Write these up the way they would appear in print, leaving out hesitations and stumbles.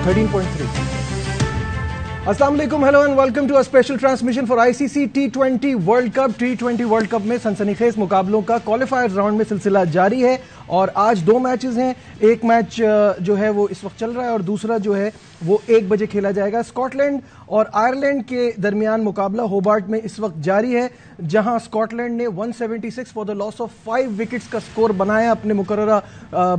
13.3. अस्सलाम वालेकुम, hello and welcome to a special transmission for ICC टी20 वर्ल्ड कप। टी20 वर्ल्ड कप में सनसनीखेज मुकाबलों का क्वालिफायर राउंड में सिलसिला जारी है और आज दो मैचेस हैं। एक मैच जो है वो इस वक्त चल रहा है और दूसरा जो है वो 1 बजे खेला जाएगा। स्कॉटलैंड और आयरलैंड के दरमियान मुकाबला होबार्ट में इस वक्त जारी है, जहां स्कॉटलैंड ने 176 for the loss of 5 wickets का स्कोर बनाया अपने मुकर्ररा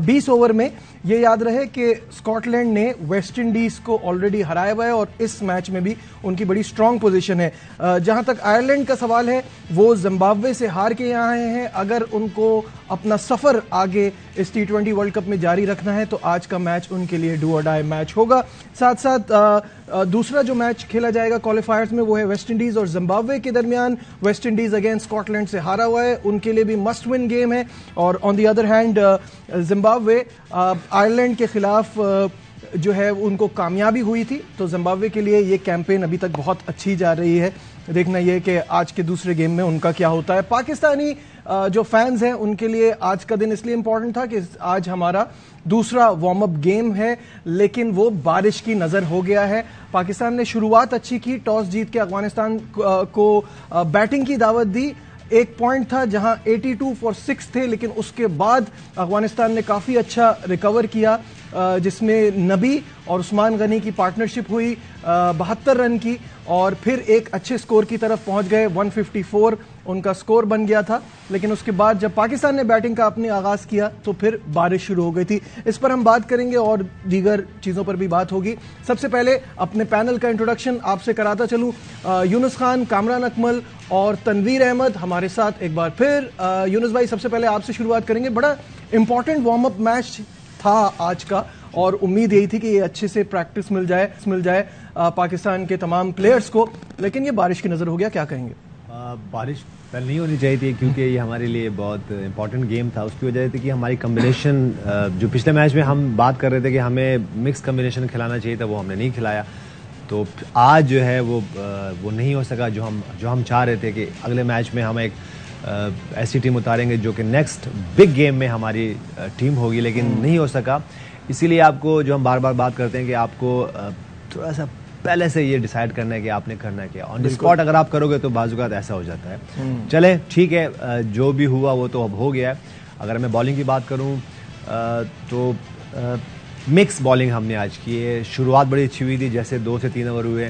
20 ओवर में। ये याद रहे कि स्कॉटलैंड ने वेस्ट इंडीज को ऑलरेडी हराया हुआ है और इस मैच में भी उनकी बड़ी स्ट्रांग पोजीशन है। जहां तक आयरलैंड का सवाल है, वो जिम्बाब्वे से हार के यहाँ आए हैं। अगर उनको अपना सफर आगे इस टी20 वर्ल्ड कप में जारी रखना है तो आज का मैच उनके लिए डू और डाई मैच होगा। साथ साथ दूसरा जो मैच खेला जाएगा क्वालिफायर्स में वो है वेस्ट इंडीज और जिम्बाब्वे के दरमियान। वेस्ट इंडीज अगेंस्ट स्कॉटलैंड से हारा हुआ है, उनके लिए भी मस्ट विन गेम है। और on the other hand Zimbabwe Ireland के खिलाफ जो है उनको कामयाबी हुई थी, तो जिम्बाब्वे के लिए ये कैंपेन अभी तक बहुत अच्छी जा रही है। देखना यह कि आज के दूसरे गेम में उनका क्या होता है। पाकिस्तानी जो फैंस हैं उनके लिए आज का दिन इसलिए इंपॉर्टेंट था कि आज हमारा दूसरा वार्म अप गेम है, लेकिन वो बारिश की नजर हो गया है। पाकिस्तान ने शुरुआत अच्छी की, टॉस जीत के अफगानिस्तान को बैटिंग की दावत दी। एक पॉइंट था जहां 82 फॉर 6 थे, लेकिन उसके बाद अफगानिस्तान ने काफी अच्छा रिकवर किया, जिसमें नबी और उस्मान गनी की पार्टनरशिप हुई 72 रन की और फिर एक अच्छे स्कोर की तरफ पहुंच गए। 154 उनका स्कोर बन गया था, लेकिन उसके बाद जब पाकिस्तान ने बैटिंग का अपने आगाज किया तो फिर बारिश शुरू हो गई थी। इस पर हम बात करेंगे और दीगर चीजों पर भी बात होगी। सबसे पहले अपने पैनल का इंट्रोडक्शन आपसे कराता चलूं। यूनुस खान, कामरान अकमल और तनवीर अहमद हमारे साथ एक बार फिर। यूनुस भाई, सबसे पहले आपसे शुरुआत करेंगे। बड़ा इंपॉर्टेंट वार्म अप मैच था आज का और उम्मीद यही थी कि ये अच्छे से प्रैक्टिस मिल जाए पाकिस्तान के तमाम प्लेयर्स को, लेकिन ये बारिश की नजर हो गया, क्या कहेंगे? बारिश पहले नहीं होनी चाहिए थी क्योंकि ये हमारे लिए बहुत इंपॉर्टेंट गेम था। उसकी वजह थी कि हमारी कम्बिनेशन जो पिछले मैच में हम बात कर रहे थे कि हमें मिक्स कम्बिनेशन खिलाना चाहिए था, वो हमने नहीं खिलाया। तो आज जो है वो नहीं हो सका जो हम चाह रहे थे कि अगले मैच में हम एक ऐसी टीम उतारेंगे जो कि नेक्स्ट बिग गेम में हमारी टीम होगी, लेकिन नहीं हो सका। इसीलिए आपको जो हम बार बार बात करते हैं कि आपको थोड़ा सा पहले से ये डिसाइड करना है कि आपने करना क्या। ऑन द स्पॉट अगर आप करोगे तो बाजुकात ऐसा हो जाता है। चले ठीक है, जो भी हुआ वो तो अब हो गया है। अगर मैं बॉलिंग की बात करूं तो मिक्स बॉलिंग हमने आज की है। शुरुआत बड़ी अच्छी हुई थी, जैसे 2 से 3 ओवर हुए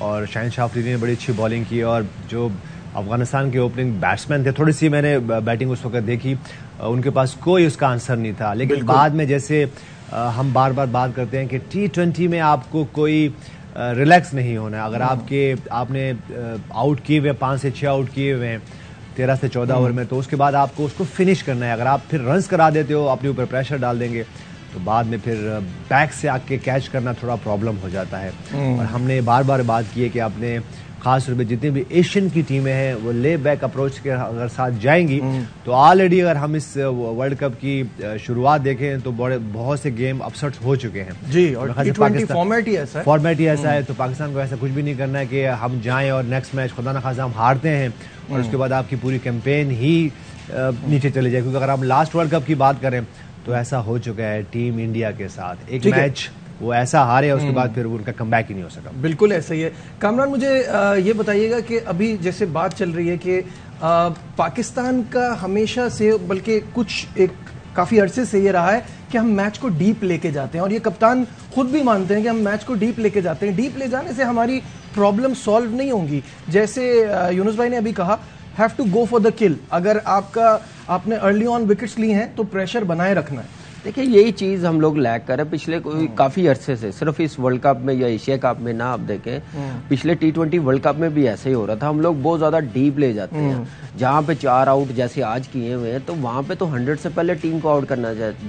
और शाहिन शाह अफरीदी ने बड़ी अच्छी बॉलिंग की और जो अफगानिस्तान के ओपनिंग बैट्समैन थे, थोड़ी सी मैंने बैटिंग उस वक्त देखी, उनके पास कोई उसका आंसर नहीं था। लेकिन बाद में जैसे हम बार बार बात करते हैं कि टी20 में आपको कोई रिलैक्स नहीं होना है। अगर आपने आउट किए हुए 5 से 6 आउट किए हुए हैं 13 से 14 ओवर में, तो उसके बाद आपको उसको फिनिश करना है। अगर आप फिर रन्स करा देते हो, अपने ऊपर प्रेशर डाल देंगे, तो बाद में फिर बैक से आके कैच करना थोड़ा प्रॉब्लम हो जाता है। और हमने बार बार बात की है कि आपने खास तौर पे जितनी भी एशियन की टीमें हैं वो ले बैक अप्रोच के अगर साथ जाएंगी तो ऑलरेडी अगर हम इस वर्ल्ड कप की शुरुआत देखें तो बहुत से गेम अपसेट हो चुके हैं जी। और टी20 फॉर्मेट ही ऐसा है, तो पाकिस्तान को ऐसा कुछ भी नहीं करना है कि हम जाएं और नेक्स्ट मैच खुदा न खासा हम हारते हैं और उसके बाद आपकी पूरी कैंपेन ही नीचे चले जाए। क्योंकि अगर हम लास्ट वर्ल्ड कप की बात करें तो ऐसा हो चुका है टीम इंडिया के साथ। एक मैच वो ऐसा हारे, उसके बाद फिर उनका कमबैक ही नहीं हो सका। बिल्कुल ऐसा ही है। कामरान, मुझे ये बताइएगा कि अभी जैसे बात चल रही है कि पाकिस्तान का हमेशा से, बल्कि कुछ एक काफी अरसे से ये रहा है कि हम मैच को डीप लेके जाते हैं और ये कप्तान खुद भी मानते हैं कि हम मैच को डीप लेके जाते हैं। डीप ले जाने से हमारी प्रॉब्लम सॉल्व नहीं होंगी। जैसे यूनुस भाई ने अभी कहा, have to go for the kill. अगर आपने अर्ली ऑन विकेट्स ली हैं तो प्रेशर बनाए रखना है। देखिए, यही चीज हम लोग लैक कर रहे हैं पिछले काफी अरसे से। सिर्फ इस वर्ल्ड कप में या एशिया कप में ना, आप देखें पिछले टी20 वर्ल्ड कप में भी ऐसे ही हो रहा था। हम लोग बहुत ज्यादा डीप ले जाते हैं, जहां पे 4 आउट जैसे आज किए हुए हैं, तो वहां पे तो 100 से पहले टीम को आउट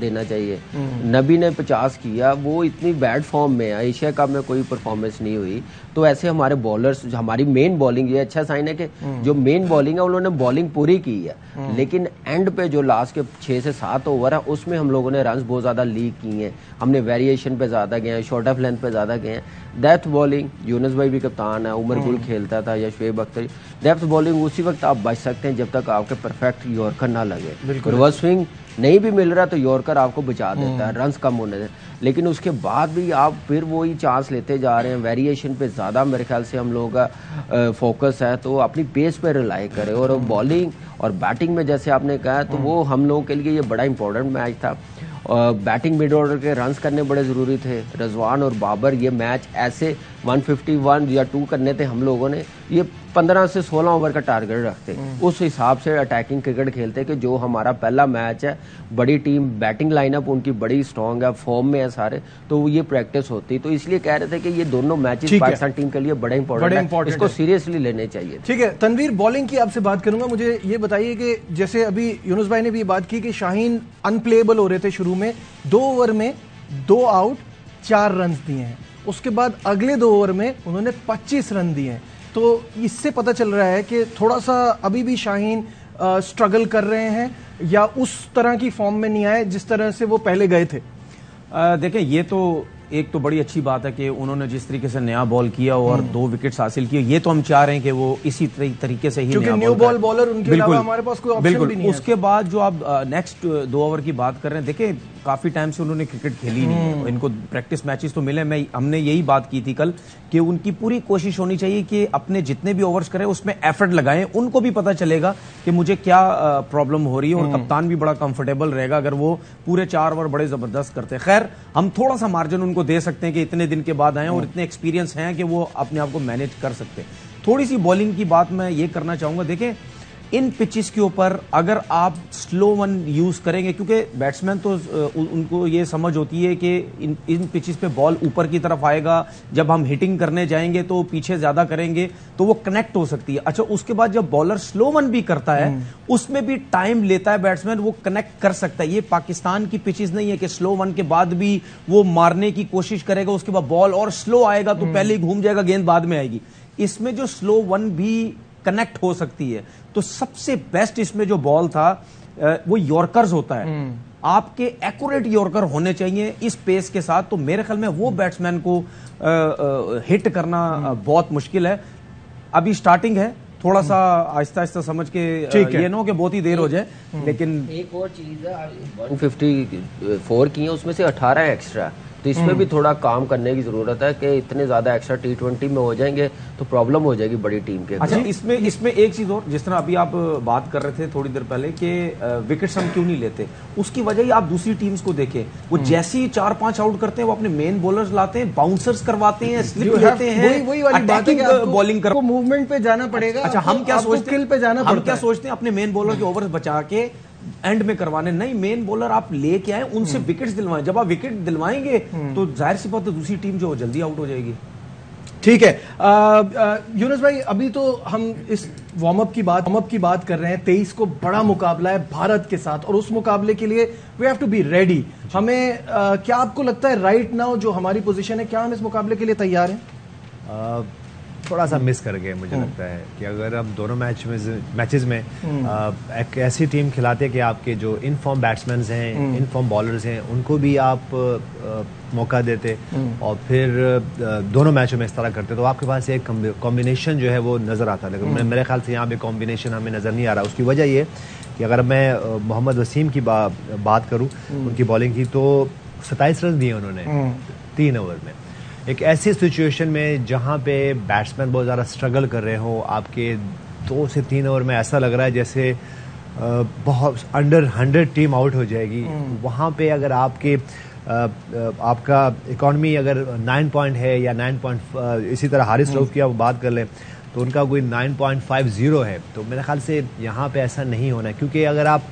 देना चाहिए। नबी ने 50 किया, वो इतनी बैड फॉर्म में है, एशिया कप में कोई परफॉर्मेंस नहीं हुई। तो ऐसे हमारे बॉलर्स, हमारी मेन बॉलिंग, ये अच्छा साइन है कि जो मेन बॉलिंग है उन्होंने बॉलिंग पूरी की है, लेकिन एंड पे जो लास्ट के 6 से 7 ओवर है उसमें हम लोगों ने रन्स बहुत ज्यादा लीक किए हैं। हमने वेरिएशन पे ज्यादा गए हैं, शॉर्ट ऑफ लेंथ पे ज्यादा गए हैं। डेप्थ बॉलिंग, यूनुस भाई भी कप्तान है, उमर गुल खेलता था या शुएब अख्तर, डेप्थ बॉलिंग उसी वक्त आप बच सकते हैं जब तक आपके परफेक्ट यॉर्कर ना लगे। रिवर्स स्विंग नहीं भी मिल रहा तो यॉर्कर आपको बचा देता है, रन्स कम होने से। लेकिन उसके बाद भी आप फिर वही चांस लेते जा रहे हैं, वेरिएशन पे ज़्यादा मेरे ख्याल से हम लोगों का फोकस है, तो अपनी पेस पे रिलाई करें। और बॉलिंग और बैटिंग में जैसे आपने कहा तो वो हम लोगों के लिए ये बड़ा इंपॉर्टेंट मैच था। बैटिंग मिड ऑर्डर के रन्स करने बड़े ज़रूरी थे। रजवान और बाबर ये मैच ऐसे 151 या 2 करने थे हम लोगों ने, ये 15 से 16 ओवर का टारगेट रखते, उस हिसाब से अटैकिंग क्रिकेट खेलते कि जो हमारा पहला मैच है, बड़ी टीम, बैटिंग लाइनअप उनकी बड़ी स्ट्रांग है, फॉर्म में है सारे, तो ये प्रैक्टिस होती। तो इसलिए कह रहे थे कि ये दोनों मैचेस पाकिस्तान टीम के लिए बड़े इंपॉर्टेंट है, इसको सीरियसली लेने चाहिए। ठीक है तनवीर, बॉलिंग की आपसे बात करूंगा। मुझे ये बताइए कि जैसे अभी यूनुस भाई ने भी बात की कि शाहीन अनप्लेएबल हो रहे थे शुरू में, 2 ओवर में 2 आउट 4 रन दिए हैं, उसके बाद अगले 2 ओवर में उन्होंने 25 रन दिए हैं। तो इससे पता चल रहा है कि थोड़ा सा अभी भी शाहीन स्ट्रगल कर रहे हैं या उस तरह की फॉर्म में नहीं आए जिस तरह से वो पहले गए थे। देखें, ये तो एक तो बड़ी अच्छी बात है कि उन्होंने जिस तरीके से नया बॉल किया और 2 विकेट्स हासिल किए, ये तो हम चाह रहे हैं कि वो इसी तरीके से ही क्योंकि न्यू बॉल बॉलर उनके अलावा हमारे पास कोई ऑप्शन भी नहीं है। उसके बाद जो आप नेक्स्ट 2 ओवर की बात कर रहे हैं, देखें काफी टाइम से उन्होंने क्रिकेट खेली नहीं है, इनको प्रैक्टिस मैचेस तो मिले। हमने यही बात की थी कल कि उनकी पूरी कोशिश होनी चाहिए कि अपने जितने भी ओवर्स करें उसमें एफर्ट लगाएं, उनको भी पता चलेगा कि मुझे क्या प्रॉब्लम हो रही है, और कप्तान भी बड़ा कंफर्टेबल रहेगा अगर वो पूरे 4 ओवर बड़े जबरदस्त करते हैं। खैर, हम थोड़ा सा मार्जिन उनको दे सकते हैं कि इतने दिन के बाद आए और इतने एक्सपीरियंस हैं कि वो अपने आप को मैनेज कर सकते हैं। थोड़ी सी बॉलिंग की बात मैं ये करना चाहूंगा, देखें इन पिचेस के ऊपर अगर आप स्लो वन यूज करेंगे, क्योंकि बैट्समैन तो उनको ये समझ होती है कि इन पिचेस पे बॉल ऊपर की तरफ आएगा, जब हम हिटिंग करने जाएंगे तो पीछे ज्यादा करेंगे तो वो कनेक्ट हो सकती है। अच्छा, उसके बाद जब बॉलर स्लो वन भी करता है उसमें भी टाइम लेता है बैट्समैन, वो कनेक्ट कर सकता है। ये पाकिस्तान की पिचेस नहीं है कि स्लो वन के बाद भी वो मारने की कोशिश करेगा, उसके बाद बॉल और स्लो आएगा तो पहले ही घूम जाएगा, गेंद बाद में आएगी। इसमें जो स्लो वन भी कनेक्ट हो सकती है, तो सबसे बेस्ट इसमें जो बॉल था वो यॉर्कर्स होता है। आपके एक्यूरेट यॉर्कर होने चाहिए इस पेस के साथ, तो मेरे ख्याल में वो बैट्समैन को हिट करना बहुत मुश्किल है। अभी स्टार्टिंग है, थोड़ा सा आहिस्ता आहिस्ता समझ के ये ना हो कि बहुत ही देर हो जाए। लेकिन एक और चीज है, 154 की है, उसमें से 18 एक्स्ट्रा, तो इसमें भी थोड़ा काम करने की जरूरत है कि इतने ज्यादा एक्स्ट्रा T20 में हो जाएंगे तो प्रॉब्लम हो जाएगी बड़ी टीम के। अच्छा, इसमें एक चीज और, जिस तरह अभी आप बात कर रहे थे थोड़ी देर पहले कि विकेट्स हम क्यों नहीं लेते, उसकी वजह ही आप दूसरी टीम्स को देखें, वो जैसे ही 4-5 आउट करते हैं वो अपने मेन बॉलर्स लाते हैं, बाउंसर्स करवाते हैं, स्लिप लेते हैं, वही वाली बात है कि बॉलिंग कर मूवमेंट पे जाना पड़ेगा। अच्छा, हम क्या सोचते हैं, हम क्या सोचते हैं अपने मेन बॉलर के ओवर्स बचा के एंड में करवाने, नहीं, मेन बॉलर आप लेके आए, उनसे विकेट्स दिलवाएं। जब आप विकेट दिलवाएंगे तो जाहिर सी बात है दूसरी टीम जो जल्दी आउट हो जाएगी। ठीक है यूनुस भाई, अभी तो हम इस वार्म अप की बात कर रहे हैं। 23 को बड़ा मुकाबला है भारत के साथ, और उस मुकाबले के लिए we have to be ready. हमें क्या आपको लगता है राइट नाउ जो हमारी पोजीशन है, क्या हम इस मुकाबले के लिए तैयार हैं? थोड़ा सा मिस कर गए, मुझे लगता है कि अगर हम दोनों मैचेस में एक ऐसी टीम खिलाते कि आपके जो इन फॉर्म बैट्समैन हैं, इन फॉर्म बॉलर्स हैं, उनको भी आप मौका देते और फिर दोनों मैचों में इस तरह करते, तो आपके पास एक कॉम्बिनेशन जो है वो नजर आता। लेकिन मेरे ख्याल से यहाँ पे कॉम्बिनेशन हमें नजर नहीं आ रहा। उसकी वजह ये कि अगर मैं मोहम्मद वसीम की बात करूँ, उनकी बॉलिंग की, तो 27 रन दिए उन्होंने 3 ओवर में। एक ऐसी सिचुएशन में जहां पे बैट्समैन बहुत ज़्यादा स्ट्रगल कर रहे हो, आपके 2 से 3 ओवर में ऐसा लग रहा है जैसे बहुत अंडर 100 टीम आउट हो जाएगी। वहां पे अगर आपका इकॉनमी अगर 9 पॉइंट है या 9 इसी तरह हारिस रऊफ की आप बात कर लें तो उनका कोई 9.50 है, तो मेरे ख्याल से यहाँ पे ऐसा नहीं होना है। क्योंकि अगर आप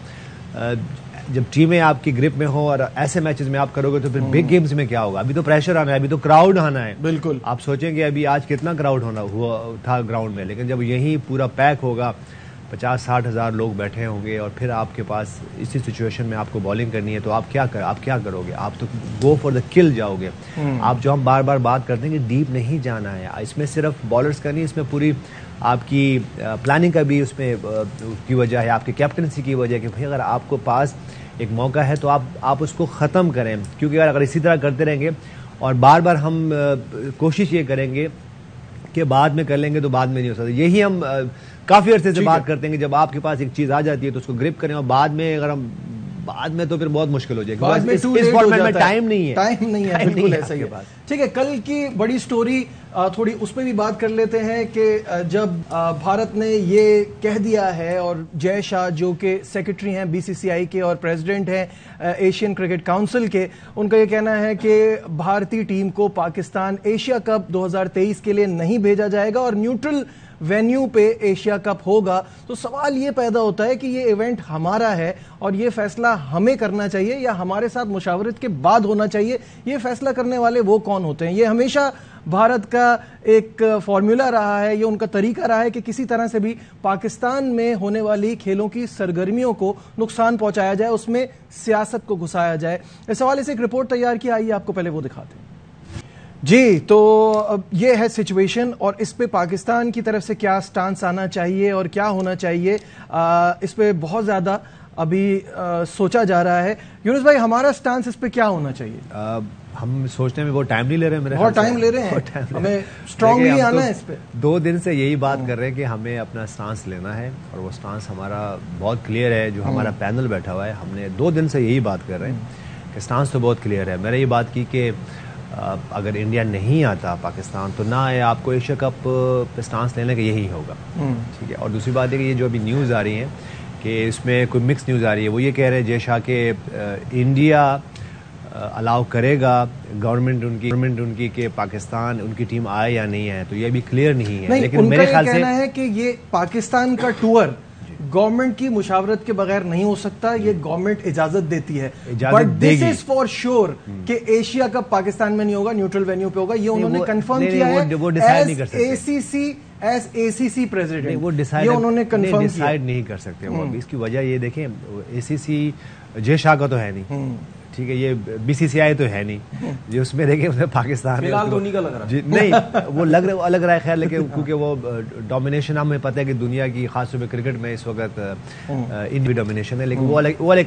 जब टीमें आपकी ग्रिप में हो और ऐसे मैचेस में आप करोगे तो फिर बिग गेम्स में क्या होगा? अभी तो प्रेशर आना है, अभी तो क्राउड आना है। बिल्कुल, आप सोचेंगे अभी आज कितना क्राउड हुआ था ग्राउंड में, लेकिन जब यही पूरा पैक होगा, 50-60 हज़ार लोग बैठे होंगे और फिर आपके पास इसी सिचुएशन में आपको बॉलिंग करनी है, तो आप क्या करोगे? आप तो गो फॉर द किल जाओगे। आप जो हम बार बार बात करते हैं कि डीप नहीं जाना है, इसमें सिर्फ बॉलर्स का नहीं, इसमें पूरी आपकी प्लानिंग का भी उसमें की वजह है, आपकी कैप्टनसी की वजह है कि भाई अगर आपको पास एक मौका है तो आप उसको ख़त्म करें। क्योंकि अगर इसी तरह करते रहेंगे और बार बार हम कोशिश ये करेंगे कि बाद में कर लेंगे तो बाद में नहीं हो सकता। यही हम काफी अरसे से बात करते हैं कि जब आपके पास एक चीज आ जाती है तो उसको ग्रिप करें, और बाद में अगर हम बाद में तो फिर बहुत मुश्किल हो जाएगी। बाद में इस फॉर्मेट में टाइम नहीं है, बिल्कुल ऐसा ही है। ठीक है, कल की बड़ी स्टोरी थोड़ी उस पर भी बात कर लेते हैं कि जब भारत ने ये कह दिया है, और जय शाह जो कि सेक्रेटरी हैं बीसीसीआई के और प्रेसिडेंट हैं एशियन क्रिकेट काउंसिल के, उनका ये कहना है कि भारतीय टीम को पाकिस्तान एशिया कप 2023 के लिए नहीं भेजा जाएगा और न्यूट्रल वेन्यू पे एशिया कप होगा, तो सवाल ये पैदा होता है कि ये इवेंट हमारा है और ये फैसला हमें करना चाहिए या हमारे साथ मुशावरत के बाद होना चाहिए। ये फैसला करने वाले वो कौन होते हैं? ये हमेशा भारत का एक फॉर्मूला रहा है, ये उनका तरीका रहा है कि किसी तरह से भी पाकिस्तान में होने वाली खेलों की सरगर्मियों को नुकसान पहुंचाया जाए, उसमें सियासत को घुसाया जाए। इस हवाले से एक रिपोर्ट तैयार की, आइए आपको पहले वो दिखाते हैं। जी, तो ये है सिचुएशन और इस पे पाकिस्तान की तरफ से क्या स्टांस आना चाहिए और क्या होना चाहिए, इस पे बहुत ज्यादा अभी सोचा जा रहा है। यूनुस भाई, हमारा स्टांस इस पे क्या होना चाहिए? हम सोचने में बहुत टाइम नहीं ले रहे हैं, बहुत टाइम ले रहे हैं, हमें स्ट्रांगली आना है इस पे। 2 दिन से यही बात कर रहे हैं कि हमें अपना स्टांस लेना है, और वो स्टांस हमारा बहुत क्लियर है। जो हमारा पैनल बैठा हुआ है, हमने 2 दिन से यही बात कर रहे हैं कि स्टांस तो बहुत क्लियर है। मैंने ये बात की कि अगर इंडिया नहीं आता पाकिस्तान तो ना आए, आपको एशिया कप पे स्टांस लेने का यही होगा, ठीक है। और दूसरी बात है कि ये जो अभी न्यूज़ आ रही है कि इसमें कोई मिक्स न्यूज़ आ रही है, वो ये कह रहे हैं जय शाह के इंडिया अलाउ करेगा गवर्नमेंट उनकी कि पाकिस्तान उनकी टीम आए या नहीं आए, तो ये भी क्लियर नहीं है। लेकिन मेरे ख्याल से कहना है कि ये पाकिस्तान का टूर गवर्नमेंट की मुशावरत के बगैर नहीं हो सकता, ये गवर्नमेंट इजाजत देती है, but this is for sure कि एशिया कप पाकिस्तान में नहीं होगा, न्यूट्रल वेन्यू पे होगा। ये उन्होंने कंफर्म किया है, वो डिसाइड नहीं कर सकते। एसीसी प्रेसिडेंट वो ये उन्होंने कंफर्म डिसाइड नहीं कर सकते वो। इसकी वजह ये देखें, एसीसी जय शाह का तो है नहीं, ठीक है, ये बीसीसीआई तो है नहीं, जो उसमें देखें पाकिस्तान फिलहाल धोनी का लग रहा है नहीं, वो अलग रहा है खैर, लेकिन क्योंकि वो डोमिनेशन हमें पता है कि दुनिया की खास तौर पे क्रिकेट में इस वक्त इंडिया डोमिनेशन है, लेकिन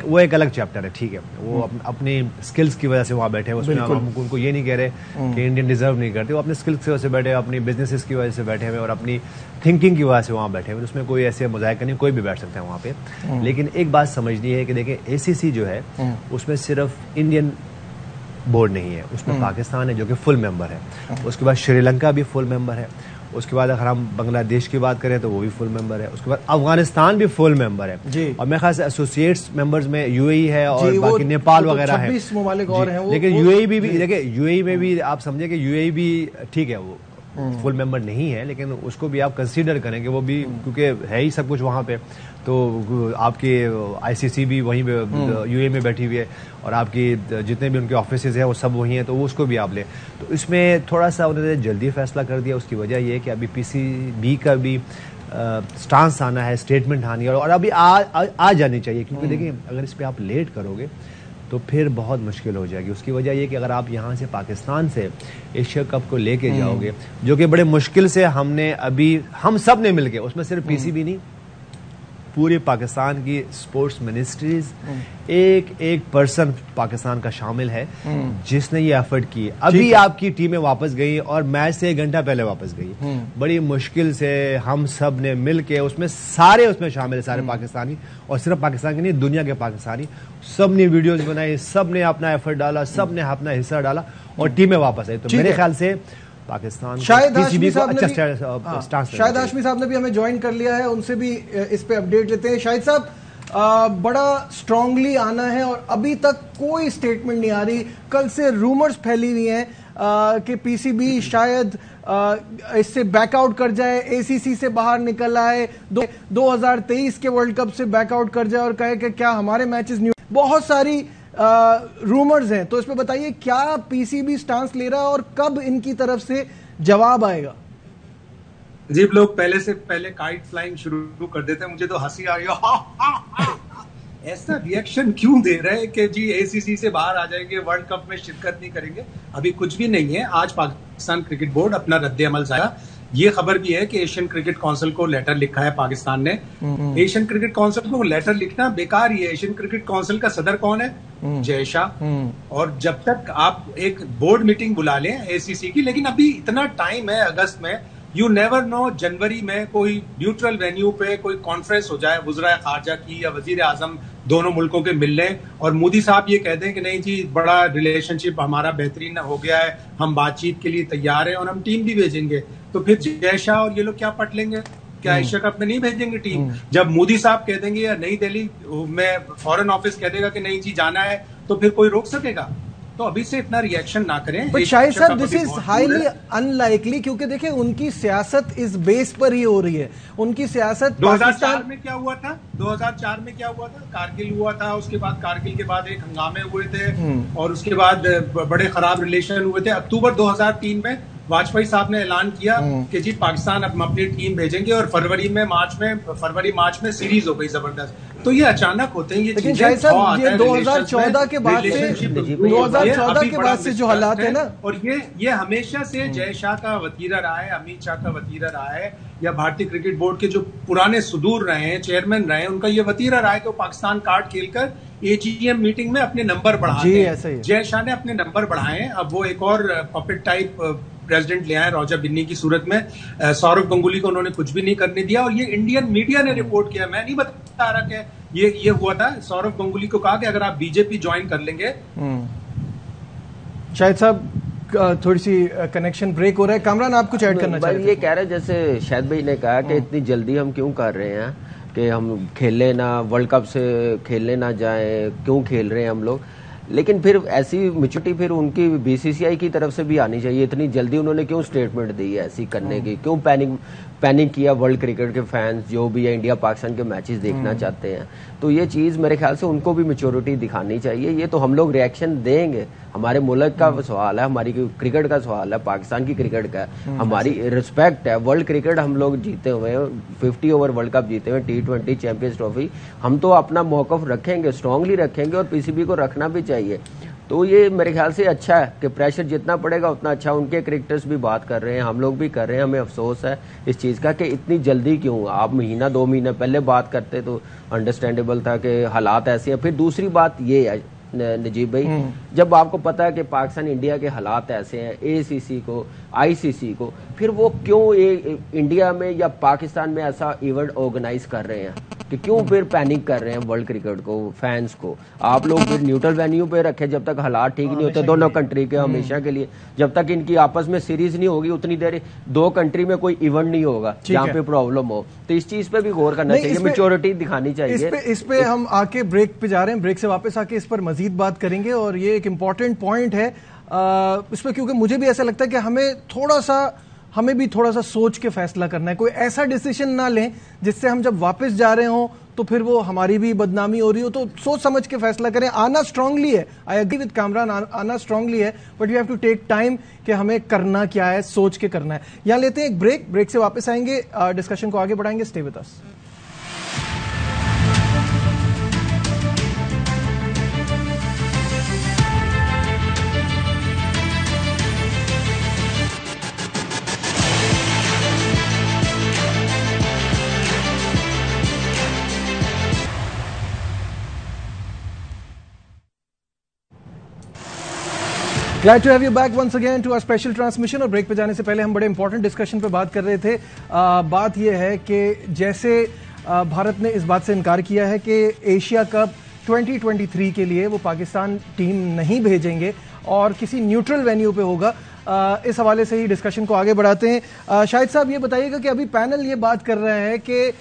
वो एक अलग चैप्टर है, ठीक है। वो अपनी स्किल्स की वजह से वहाँ बैठे हैं, उसमें हम उनको ये नहीं कह रहे कि इंडियन डिजर्व नहीं करते, वो अपने स्किल्स की वजह से बैठे हैं, अपनी बिजनेसेस की वजह से बैठे हुए और अपनी थिंकिंग की वजह से वहाँ बैठे हुए। उसमें कोई ऐसे मुजाहिका नहीं, कोई भी बैठ सकता है वहाँ पे। लेकिन एक बात समझनी है कि देखें, एसीसी जो है उसमें सिर्फ इंडियन बोर्ड नहीं है, उसमें पाकिस्तान है जो कि फुल मेंबर है, उसके बाद श्रीलंका भी फुल मेंबर है, उसके बाद अगर हम बांग्लादेश की बात करें तो वो भी फुल मेंबर है, उसके बाद अफगानिस्तान भी फुल मेंबर है, और मेरे ख्याल से एसोसिएट्स मेंबर्स में यूएई है और बाकी नेपाल वगैरह है, 26 ममालिक और हैं। लेकिन यूएई भी देखिए, यूएई में भी आप समझे कि यूएई भी ठीक है, वो फुल मेंबर नहीं है, लेकिन उसको भी आप कंसीडर करेंगे, वो भी क्योंकि है ही सब कुछ वहाँ पे। तो आपके आईसीसी भी वहीं पे यूएई में बैठी हुई है, और आपकी जितने भी उनके ऑफिसेज हैं वो सब वहीं हैं, तो वो उसको भी आप लें। तो इसमें थोड़ा सा उन्होंने जल्दी फैसला कर दिया। उसकी वजह ये है कि अभी पीसीबी का भी स्टांस आना है, स्टेटमेंट आनी है, और अभी आ जानी चाहिए, क्योंकि देखिए अगर इस पर आप लेट करोगे तो फिर बहुत मुश्किल हो जाएगी। उसकी वजह ये कि अगर आप यहाँ से पाकिस्तान से एशिया कप को लेके जाओगे, जो कि बड़े मुश्किल से हम सब ने मिलके, उसमें सिर्फ पीसीबी नहीं, पूरे पाकिस्तान की स्पोर्ट्स मिनिस्ट्रीज, एक पर्सन पाकिस्तान का शामिल है जिसने ये एफर्ट की। अभी आपकी टीमें वापस गई और मैच से 1 घंटा पहले वापस गई, बड़ी मुश्किल से हम सब ने मिलके, उसमें शामिल है सारे पाकिस्तानी, और सिर्फ पाकिस्तान के नहीं, दुनिया के पाकिस्तानी, सब ने वीडियोस बनाई, सब ने अपना एफर्ट डाला, सब ने अपना हिस्सा डाला और टीमें वापस आई। तो मेरे ख्याल से पाकिस्तान शायद हाशमी साहब ने भी हमें ज्वाइन कर लिया है, उनसे भी इस पे अपडेट लेते हैं। शाहिद साहब, बड़ा स्ट्रांगली आना है और अभी तक कोई स्टेटमेंट नहीं आ रही। कल से रूमर्स फैली हुई हैं कि पीसीबी शायद इससे बैकआउट कर जाए, एसीसी से बाहर निकल आए, 2023 के वर्ल्ड कप से बैकआउट कर जाए और कहे कि क्या हमारे मैचेस न्यू। बहुत सारी रूमर्स हैं, तो इस पे बताइए क्या पीसीबी स्टांस ले रहा है और कब इनकी तरफ से जवाब आएगा? जी, लोग पहले काइट फ्लाइंग शुरू कर देते हैं, मुझे तो हंसी आ रही है। ऐसा रिएक्शन क्यों दे रहे हैं कि जी एसीसी से बाहर आ जाएंगे, वर्ल्ड कप में शिरकत नहीं करेंगे? अभी कुछ भी नहीं है। आज पाकिस्तान क्रिकेट बोर्ड अपना रद्द अमल जाएगा। ये खबर भी है कि एशियन क्रिकेट काउंसिल को लेटर लिखा है पाकिस्तान ने। एशियन क्रिकेट काउंसिल को लेटर लिखना बेकार ही है। एशियन क्रिकेट काउंसिल का सदर कौन है? जय शाह, और जब तक आप एक बोर्ड मीटिंग बुला लें एसीसी की, लेकिन अभी इतना टाइम है अगस्त में, यू नेवर नो, जनवरी में कोई न्यूट्रल वेन्यू पे कोई कॉन्फ्रेंस हो जाए वज़ीर ख़ारजा की या वजीर आजम दोनों मुल्कों के मिल लें और मोदी साहब ये कह दें कि नहीं जी बड़ा रिलेशनशिप हमारा बेहतरीन हो गया है, हम बातचीत के लिए तैयार हैं और हम टीम भी भेजेंगे, तो फिर जय शाह और ये लोग क्या पट लेंगे? क्या एशिया कप में नहीं भेजेंगे टीम? जब मोदी साहब कह देंगे या नई दिल्ली में फॉरेन ऑफिस कह देगा कि नहीं जी जाना है, तो फिर कोई रोक सकेगा? तो अभी से इतना रिएक्शन ना करें। बट शायद साहब दिस इज हाईली अनलाइकली, क्योंकि देखिए उनकी सियासत इस बेस पर ही हो रही है। उनकी सियासत 2004 में क्या हुआ था? 2004 में क्या हुआ था? कारगिल हुआ था, उसके बाद कारगिल के बाद एक हंगामे हुए थे और उसके बाद बड़े खराब रिलेशन हुए थे। अक्टूबर 2003 में वाजपेयी साहब ने ऐलान किया कि जी पाकिस्तान अब अपनी टीम भेजेंगे और फरवरी मार्च में सीरीज हो गई जबरदस्त। तो ये अचानक होते हैं ये लेकिन शायद साहब ये 2014 के बाद से जो हालात है ना, और ये हमेशा से जय शाह का वतीरा रहा है, अमित शाह का वतीरा रहा है, या भारतीय क्रिकेट बोर्ड के जो पुराने सुदूर रहे हैं, चेयरमैन रहे हैं, उनका ये वतीरा रहा है कि वो पाकिस्तान कार्ड खेलकर एजीएम मीटिंग में अपने नंबर बढ़ाते हैं। जय शाह ने अपने नंबर बढ़ाए, अब वो एक और पपेट टाइप प्रेसिडेंट ले आए रॉजर बिन्नी की सूरत में। सौरव गंगुली को उन्होंने कुछ भी नहीं करने दिया और ये इंडियन मीडिया ने रिपोर्ट किया, मैं नहीं बता रहा कि ये हुआ था। सौरव गंगुली को कहा कि अगर आप बीजेपी ज्वाइन कर लेंगे। शायद साहब थोड़ी सी कनेक्शन ब्रेक हो रहा है। कामरान आप कुछ ऐड करना चाह रहे थे? ये कह रहे जैसे शाहिद भाई ने कहा कि इतनी जल्दी हम क्यों कर रहे हैं कि हम खेलने ना, वर्ल्ड कप से खेलने ना जाए, क्यों खेल रहे हैं हम लोग। लेकिन फिर ऐसी मैच्योरिटी फिर उनकी बीसीसीआई की तरफ से भी आनी चाहिए। इतनी जल्दी उन्होंने क्यों स्टेटमेंट दी है ऐसी करने की? क्यों पैनिक किया? वर्ल्ड क्रिकेट के फैंस जो भी है इंडिया पाकिस्तान के मैचेस देखना चाहते हैं, तो ये चीज मेरे ख्याल से उनको भी मैच्योरिटी दिखानी चाहिए। ये तो हम लोग रिएक्शन देंगे, हमारे मुल्क का सवाल है, हमारी क्रिकेट का सवाल है, पाकिस्तान की क्रिकेट का, हमारी रिस्पेक्ट है। वर्ल्ड क्रिकेट हम लोग जीते हुए हैं, 50 ओवर वर्ल्ड कप जीते हुए, T20 चैंपियंस ट्रॉफी, हम तो अपना मौकफ रखेंगे, स्ट्रांगली रखेंगे और पीसीबी को रखना भी चाहिए। तो ये मेरे ख्याल से अच्छा है कि प्रेशर जितना पड़ेगा उतना अच्छा। उनके क्रिकेटर्स भी बात कर रहे हैं, हम लोग भी कर रहे हैं, हमें अफसोस है इस चीज का कि इतनी जल्दी क्यों। आप महीना 2 महीने पहले बात करते तो अंडरस्टैंडेबल था कि हालात ऐसे हैं। फिर दूसरी बात ये है नजीब भाई, जब आपको पता है कि पाकिस्तान इंडिया के हालात ऐसे हैं, एसीसी को, आईसीसी को, फिर वो क्यों इंडिया में या पाकिस्तान में ऐसा इवेंट ऑर्गेनाइज कर रहे हैं कि क्यों फिर पैनिक कर रहे हैं वर्ल्ड क्रिकेट को, फैंस को? आप लोग फिर न्यूट्रल वेन्यू पे रखे जब तक हालात ठीक नहीं होते दोनों कंट्री के, हमेशा के लिए। जब तक इनकी आपस में सीरीज नहीं होगी उतनी देर 2 कंट्री में कोई इवेंट नहीं होगा जहाँ पे प्रॉब्लम हो। तो इस चीज पे भी गौर करना चाहिए, मैच्योरिटी दिखानी चाहिए। इस पे हम आके ब्रेक पे जा रहे हैं, ब्रेक से वापस आके इस पर मजीद बात करेंगे। और ये एक इंपॉर्टेंट पॉइंट है इस पर, क्योंकि मुझे भी ऐसा लगता है कि हमें भी थोड़ा सा सोच के फैसला करना है। कोई ऐसा डिसीजन ना लें जिससे हम जब वापस जा रहे हो तो फिर वो हमारी भी बदनामी हो रही हो। तो सोच समझ के फैसला करें। आना स्ट्रांगली है, आई एग्री विद कामरान, आना स्ट्रांगली है, but you have to take time कि हमें करना क्या है, सोच के करना है। यहां लेते हैं एक ब्रेक से वापस आएंगे, डिस्कशन को आगे बढ़ाएंगे। Stay with us. Glad to have you back once again to our special transmission। और ब्रेक पे जाने से पहले हम बड़े इंपॉर्टेंट डिस्कशन पे बात कर रहे थे। बात यह है कि जैसे भारत ने इस बात से इनकार किया है कि एशिया कप 2023 के लिए वो पाकिस्तान टीम नहीं भेजेंगे और किसी न्यूट्रल वेन्यू पे होगा, इस हवाले से ही डिस्कशन को आगे बढ़ाते हैं। शाहिद साहब ये बताइएगा कि अभी पैनल ये बात कर रहे हैं कि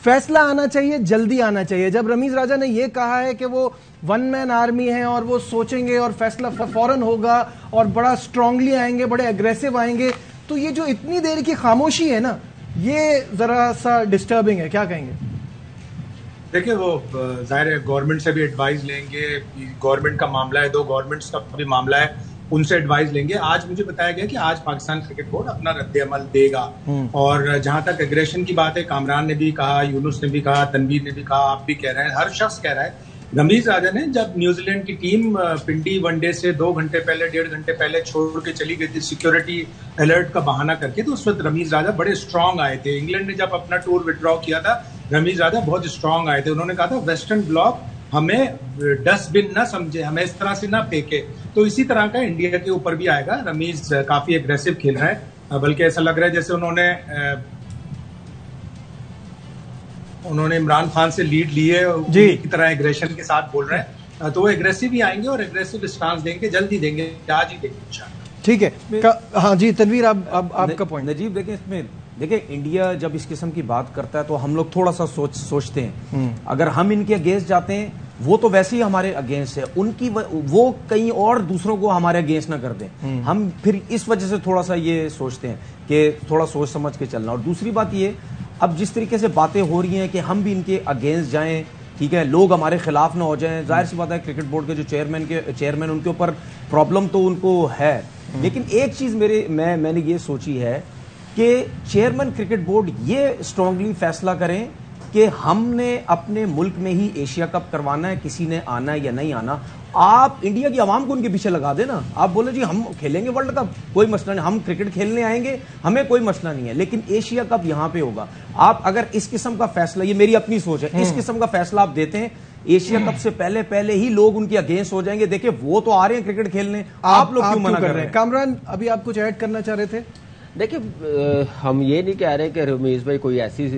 फैसला आना चाहिए, जल्दी आना चाहिए। जब रमीज राजा ने यह कहा है कि वो 1 मैन आर्मी है और वो सोचेंगे और फैसला फौरन होगा और बड़ा स्ट्रांगली आएंगे, बड़े अग्रेसिव आएंगे, तो ये जो इतनी देर की खामोशी है ना, ये जरा सा डिस्टर्बिंग है। क्या कहेंगे? देखिए वो जाहिर है गवर्नमेंट से भी एडवाइस लेंगे, गवर्नमेंट का मामला है, 2 गवर्नमेंट्स का भी मामला है, उनसे एडवाइस लेंगे। आज मुझे बताया गया कि आज पाकिस्तान क्रिकेट बोर्ड अपना रद्द-ए-अमल देगा। और जहां तक एग्रेशन की बात है, कामरान ने भी कहा, यूनुस ने भी कहा, तनवीर ने भी कहा, आप भी कह रहे हैं, हर शख्स कह रहा है। रमीज राजा ने जब न्यूजीलैंड की टीम पिंडी वनडे से 2 घंटे पहले, 1.5 घंटे पहले छोड़ के चली गई थी सिक्योरिटी अलर्ट का बहाना करके, तो उस वक्त रमीज राजा बड़े स्ट्रांग आए थे। इंग्लैंड ने जब अपना टूर विड्रॉ किया था, रमीज राजा बहुत स्ट्रांग आए थे। उन्होंने कहा था वेस्टर्न ब्लॉक हमें डस्टबिन ना समझे, हमें इस तरह से ना फेंके। तो इसी तरह का इंडिया के ऊपर भी आएगा। रमीज काफी एग्रेसिव खेल रहा है, बल्कि ऐसा लग रहा है जैसे उन्होंने इमरान खान से लीड ली है, उन्हीं की तरह एग्रेशन के साथ बोल रहे हैं। तो वो एग्रेसिव ही आएंगे और एग्रेसिव स्टांस देंगे, जल्दी देंगे, आज ही देंगे इंशाल्लाह। ठीक है। हाँ जी तनवीर, आपका पॉइंट। नजीब देखें, इसमें देखिए इंडिया जब इस किस्म की बात करता है तो हम लोग थोड़ा सा सोचते हैं, अगर हम इनके अगेंस्ट जाते हैं, वो तो वैसे ही हमारे अगेंस्ट है, उनकी वो कहीं और दूसरों को हमारे अगेंस्ट ना कर दें, हम फिर इस वजह से थोड़ा सा ये सोचते हैं कि थोड़ा सोच समझ के चलना। और दूसरी बात ये, अब जिस तरीके से बातें हो रही हैं कि हम भी इनके अगेंस्ट जाएं, ठीक है, लोग हमारे खिलाफ ना हो जाएं, जाहिर सी बात है क्रिकेट बोर्ड के जो चेयरमैन उनके ऊपर प्रॉब्लम तो उनको है, लेकिन एक चीज मैंने ये सोची है कि चेयरमैन क्रिकेट बोर्ड ये स्ट्रांगली फैसला करें कि हमने अपने मुल्क में ही एशिया कप करवाना है, किसी ने आना है या नहीं आना, आप इंडिया की आवाम को उनके पीछे लगा देना। आप बोले जी हम खेलेंगे वर्ल्ड कप, कोई मसला नहीं, हम क्रिकेट खेलने आएंगे, हमें कोई मसला नहीं है, लेकिन एशिया कप यहां पे होगा। आप अगर इस किस्म का फैसला, ये मेरी अपनी सोच है, इस किस्म का फैसला आप देते हैं, एशिया कप से पहले ही लोग उनके अगेंस्ट हो जाएंगे। देखिए वो तो आ रहे हैं क्रिकेट खेलने, आप लोग क्यों मना कर रहे हैं? कामरान, अभी आप कुछ ऐड करना चाह रहे थे? देखिए हम ये नहीं कह रहे कि रमीज भाई कोई ऐसी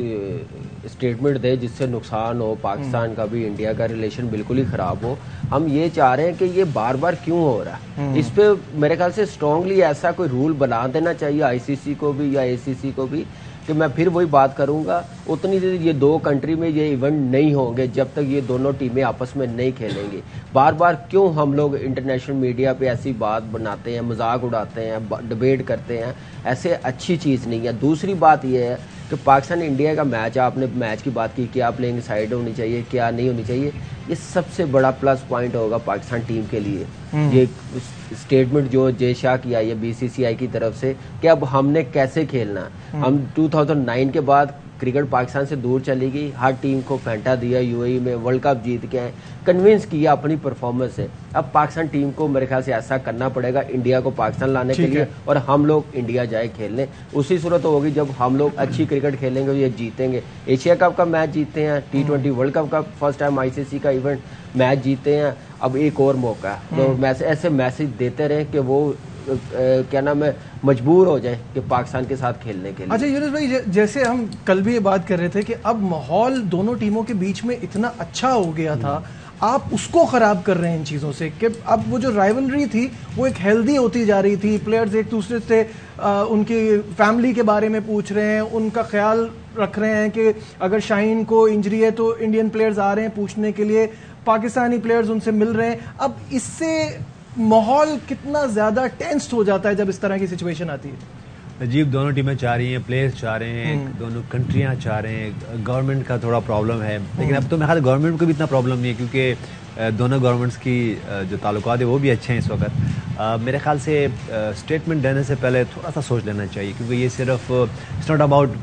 स्टेटमेंट दे जिससे नुकसान हो पाकिस्तान का भी, इंडिया का रिलेशन बिल्कुल ही खराब हो। हम ये चाह रहे हैं कि ये बार बार क्यों हो रहा है, इस पे मेरे ख्याल से स्ट्रांगली ऐसा कोई रूल बना देना चाहिए आईसीसी को भी या एसीसी को भी, कि मैं फिर वही बात करूंगा, उतनी देर ये दो कंट्री में ये इवेंट नहीं होंगे जब तक ये दोनों टीमें आपस में नहीं खेलेंगी। बार बार क्यों हम लोग इंटरनेशनल मीडिया पे ऐसी बात बनाते हैं, मजाक उड़ाते हैं, डिबेट करते हैं, ऐसे अच्छी चीज़ नहीं है। दूसरी बात ये है कि पाकिस्तान इंडिया का मैच, आपने मैच की बात की, क्या प्लेइंग साइड होनी चाहिए, क्या नहीं होनी चाहिए, ये सबसे बड़ा प्लस पॉइंट होगा पाकिस्तान टीम के लिए। ये स्टेटमेंट जो जय शाह की आई है बीसीसीआई की तरफ से कि अब हमने कैसे खेलना है। हम 2009 के बाद क्रिकेट पाकिस्तान से दूर चली गई, हर टीम को फेंटा दिया, यूएई में वर्ल्ड कप जीत के आए, कन्विंस किया अपनी परफॉर्मेंस से। अब पाकिस्तान टीम को मेरे ख्याल से ऐसा करना पड़ेगा इंडिया को पाकिस्तान लाने के लिए, और हम लोग इंडिया जाए खेलने। उसी सूरत होगी जब हम लोग अच्छी क्रिकेट खेलेंगे, ये जीतेंगे। एशिया कप का मैच जीते हैं, T20 वर्ल्ड कप का फर्स्ट टाइम आईसीसी का इवेंट मैच जीते हैं, अब एक और मौका है। तो ऐसे मैसेज देते रहे कि वो क्या नाम है, मजबूर हो जाए कि पाकिस्तान के साथ खेलने के लिए। अच्छा यूनुस भाई, जैसे हम कल भी ये बात कर रहे थे कि अब माहौल दोनों टीमों के बीच में इतना अच्छा हो गया था, आप उसको खराब कर रहे हैं इन चीजों से, कि अब वो जो राइवलरी थी वो एक हेल्दी होती जा रही थी, प्लेयर्स एक दूसरे से उनकी फैमिली के बारे में पूछ रहे हैं, उनका ख्याल रख रहे हैं कि अगर शाहीन को इंजरी है तो इंडियन प्लेयर्स आ रहे हैं पूछने के लिए, पाकिस्तानी प्लेयर्स उनसे मिल रहे हैं। अब इससे माहौल कितना ज्यादा टेंस्ड हो जाता है जब इस तरह की सिचुएशन आती है। अजीब, दोनों टीमें चाह रही हैं, प्लेयर्स चाह रहे हैं, दोनों कंट्रियां चाह रहे हैं, गवर्नमेंट का थोड़ा प्रॉब्लम है, लेकिन अब तो मेरे ख्याल गवर्नमेंट को भी इतना प्रॉब्लम नहीं है, क्योंकि दोनों गवर्नमेंट्स की जो ताल्लुकात है वो भी अच्छे हैं इस वक्त। मेरे ख्याल से स्टेटमेंट देने से पहले थोड़ा सा सोच लेना चाहिए, क्योंकि ये सिर्फ it's not about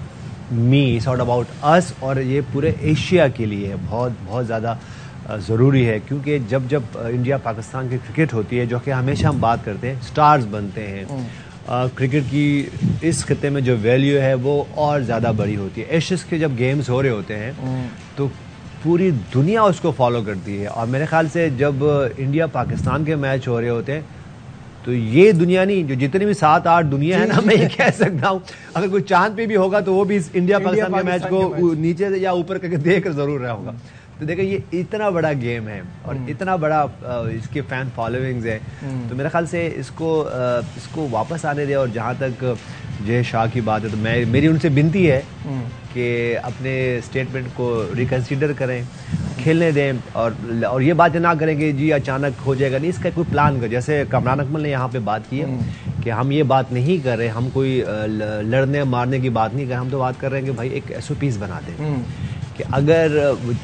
me, it's not about us, और ये पूरे एशिया के लिए बहुत बहुत ज़्यादा ज़रूरी है। क्योंकि जब इंडिया पाकिस्तान की क्रिकेट होती है, जो कि हमेशा हम बात करते हैं, स्टार्स बनते हैं, क्रिकेट की इस खिते में जो वैल्यू है वो और ज़्यादा बड़ी होती है। एशियस के जब गेम्स हो रहे होते हैं तो पूरी दुनिया उसको फॉलो करती है, और मेरे ख्याल से जब इंडिया पाकिस्तान के मैच हो रहे होते हैं तो ये दुनिया नहीं, जो जितनी भी 7-8 दुनिया है ना, मैं ये कह सकता हूँ, अगर कोई चांद पे भी होगा तो वो भी इस इंडिया पाकिस्तान के मैच को नीचे से या ऊपर करके देख जरूर रहा होगा। तो देखिए ये इतना बड़ा गेम है और इतना बड़ा इसके फैन फॉलोइंग्स है, तो मेरे ख्याल से इसको वापस आने दे। और जहाँ तक जय शाह की बात है, तो मेरी उनसे विनती है कि अपने स्टेटमेंट को रिकंसीडर करें, खेलने दें, और ये बातें ना करें कि जी अचानक हो जाएगा, नहीं, इसका कोई प्लान कर। जैसे कमरान अकमल ने यहाँ पे बात की है कि हम ये बात नहीं कर रहे, हम कोई लड़ने मारने की बात नहीं कर रहे, हम तो बात कर रहे हैं कि भाई एक SOPs बना दें कि अगर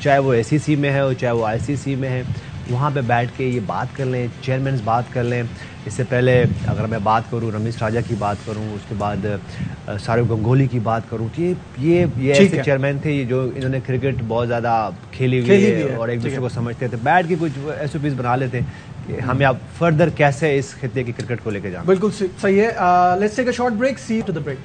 चाहे वो ACC में है और चाहे वो ICC में है, वहाँ पे बैठ के ये बात कर लें, चेयरमैन बात कर लें। इससे पहले अगर मैं बात करूँ, रमीज राजा की बात करूँ, उसके बाद शाहरुख गंगोली की बात करूँ, तो ये ऐसे चेयरमैन थे जो इन्होंने क्रिकेट बहुत ज़्यादा खेली हुई है और एक दूसरे को समझते थे, बैठ के कुछ SOPs बना लेते कि हमें अब फर्दर कैसे इस खिते की क्रिकेट को लेके जाना। बिल्कुल सही है। Let's take a short break, see you to the break.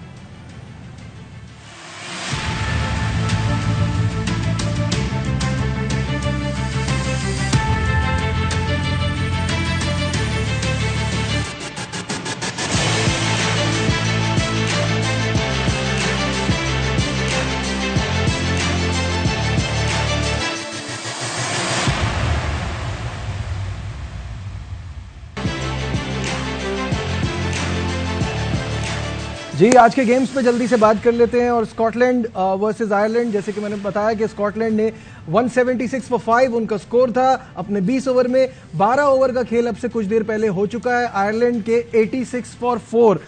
जी, आज के गेम्स पे जल्दी से बात कर लेते हैं और स्कॉटलैंड वर्सेस आयरलैंड, जैसे कि मैंने बताया कि स्कॉटलैंड ने 176 फॉर 5 उनका स्कोर था अपने 20 ओवर में। 12 ओवर का खेल अब से कुछ देर पहले हो चुका है आयरलैंड के 86 फॉर 4।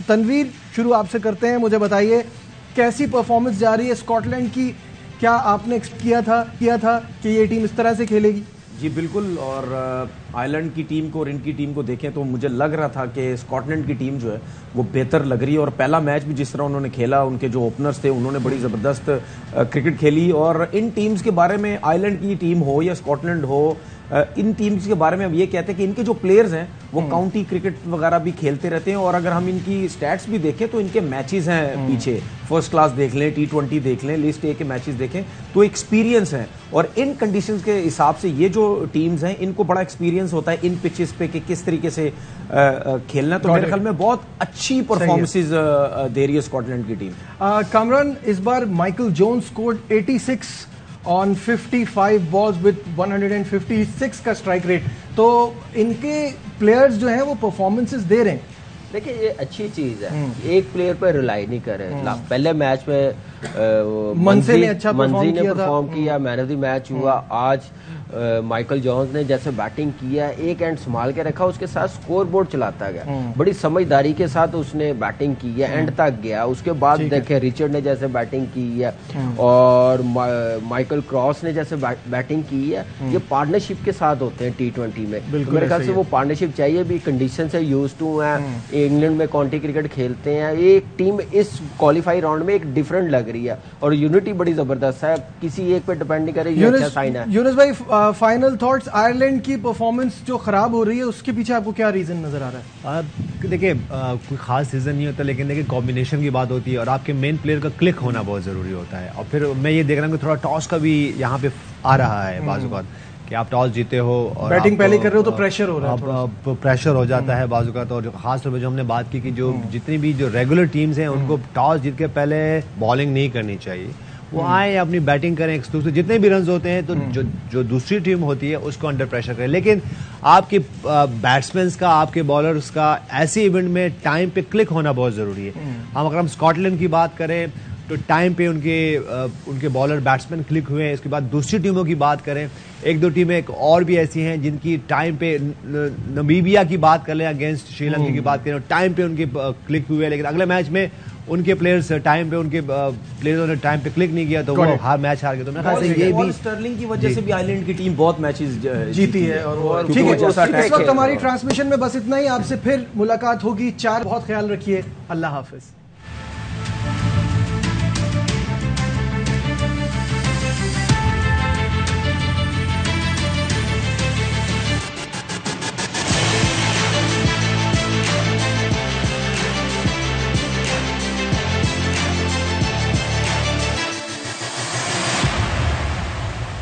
तनवीर, शुरू आपसे करते हैं, मुझे बताइए कैसी परफॉर्मेंस जा रही है स्कॉटलैंड की? क्या आपने एक्सपेक्ट किया था कि ये टीम इस तरह से खेलेगी? जी बिल्कुल, और आयरलैंड की टीम को और इनकी टीम को देखें तो मुझे लग रहा था कि स्कॉटलैंड की टीम जो है वो बेहतर लग रही है। और पहला मैच भी जिस तरह उन्होंने खेला, उनके जो ओपनर्स थे उन्होंने बड़ी ज़बरदस्त क्रिकेट खेली। और इन टीम्स के बारे में, आयरलैंड की टीम हो या स्कॉटलैंड हो, इन टीम्स के बारे में हम ये कहते हैं कि इनके जो प्लेयर्स हैं वो काउंटी क्रिकेट वगैरह भी खेलते रहते हैं। और अगर हम इनकी स्टैट्स भी देखें तो इनके मैचेस हैं पीछे, फर्स्ट क्लास देख लें, T20 देख लें, लिस्ट ए के मैचेस देखें तो एक्सपीरियंस है। और इन कंडीशंस के हिसाब से ये जो टीम्स हैं इनको बड़ा एक्सपीरियंस होता है इन पिचेस पे कि किस तरीके से खेलना। तो मेरे ख्याल में बहुत अच्छी परफॉर्मेंसेज दे रही है स्कॉटलैंड की टीम। कामरान, इस बार Michael Jones scored 86 on 55 balls with 156 का स्ट्राइक रेट। तो इनके प्लेयर्स जो हैं वो परफॉर्मेंसेस दे रहे हैं। देखिए, ये अच्छी चीज है, एक प्लेयर पर रिलाई नहीं कर रहे। पहले मैच में मंजी ने अच्छा परफॉर्म किया, मैन ऑफ द मैच हुआ। आज माइकल जॉन्स ने जैसे बैटिंग किया, एक एंड संभाल के रखा, उसके साथ स्कोर बोर्ड चलाता गया, बड़ी समझदारी के साथ उसने बैटिंग की है, एंड तक गया। उसके बाद देखे रिचर्ड ने जैसे बैटिंग की है और माइकल क्रॉस ने जैसे बैटिंग की है। ये पार्टनरशिप के साथ होते हैं T20 में। मेरे ख्याल से वो पार्टनरशिप चाहिए भी, कंडीशन से यूज टू है, इंग्लैंड में काउंटी क्रिकेट खेलते हैं। एक टीम इस क्वालिफाई राउंड में एक डिफरेंट लग रही है और यूनिटी बड़ी जबरदस्त है, किसी एक पे डिपेंड नहीं करे, ये अच्छा साइन है। यूनुस भाई, फाइनल थॉट्स, आयरलैंड की परफॉर्मेंस जो खराब हो रही है उसके पीछे आपको क्या रीजन नजर आ रहा है? देखिए, कोई खास रीजन नहीं होता, लेकिन देखिए कॉम्बिनेशन की बात होती है और आपके मेन प्लेयर का क्लिक होना बहुत जरूरी होता है। और फिर मैं ये देख रहा हूँ कि थोड़ा टॉस का भी यहाँ पे आ रहा है बाजुकात, कि आप टॉस जीते हो और बैटिंग पहले कर रहे हो तो प्रेशर हो रहा है, प्रेशर हो जाता है बाजुकात। और खास तौर पर जो हमने बात की कि जो जितनी भी जो रेगुलर टीम्स हैं उनको टॉस जीत के पहले बॉलिंग नहीं करनी चाहिए, वो आए अपनी बैटिंग करें, दूसरे जितने भी रन होते हैं तो जो दूसरी टीम होती है उसको अंडर प्रेशर करें। लेकिन आपके बैट्समैन का, आपके बॉलर्स का ऐसे इवेंट में टाइम पे क्लिक होना बहुत जरूरी है। अगर हम स्कॉटलैंड की बात करें तो टाइम पे उनके बॉलर बैट्समैन क्लिक हुए हैं। इसके बाद दूसरी टीमों की बात करें, एक दो टीमें और भी ऐसी हैं जिनकी टाइम पे, नमीबिया की बात कर लें अगेंस्ट श्रीलंका की बात करें, टाइम पे उनके क्लिक हुए, लेकिन अगले मैच में उनके प्लेयर्स टाइम पे, उनके प्लेयर्स ने टाइम पे क्लिक नहीं किया तो वो मैच हार गए। तो मेरे ख्याल से ये भी स्टर्लिंग की वजह से भी आयरलैंड की टीम बहुत मैचेस जीती है। और ठीक है, इस वक्त हमारी ट्रांसमिशन में बस इतना ही। आपसे फिर मुलाकात होगी 4। बहुत ख्याल रखिए, अल्लाह हाफिज।